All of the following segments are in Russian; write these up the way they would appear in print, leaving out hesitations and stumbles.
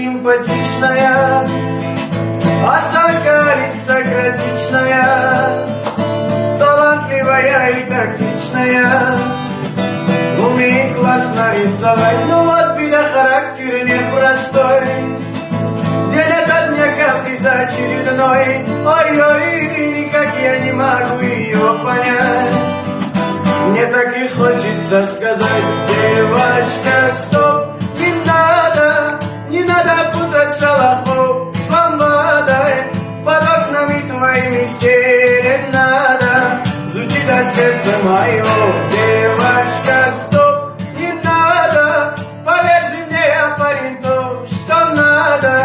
симпатичная, аристократичная, талантливая и тактичная, умеет классно рисовать. Ну вот беда, характер непростой, день ото дня каприз очередной. Ой-ой, никак я не могу ее понять. Мне так и хочется сказать: девочка, стоп, не надо путать шалахов с ламбадой. Под окнами твоими серенада звучит от сердца моего. Девочка, стоп, не надо, поверь мне, я парень, то, что надо.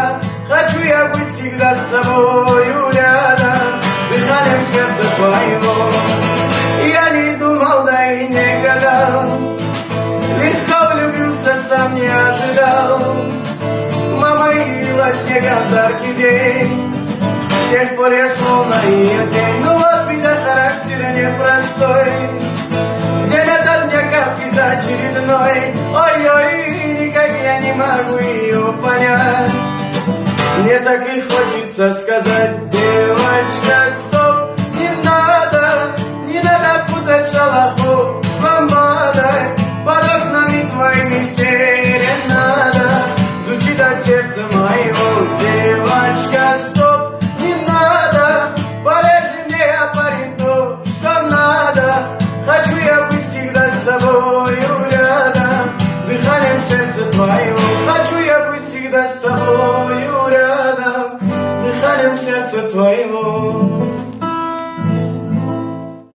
Хочу я быть всегда с собою рядом, дыханием сердца твоего. Я не думал, да и не гадал, легко влюбился, сам не ожидал. Мама явилась снегом жаркий день, с тех пор я словно ее тень. Ну вот беда, характера непростой, день ото дня каприз очередной. Ой-ой, никак я не могу ее понять. Мне так и хочется сказать: девочка,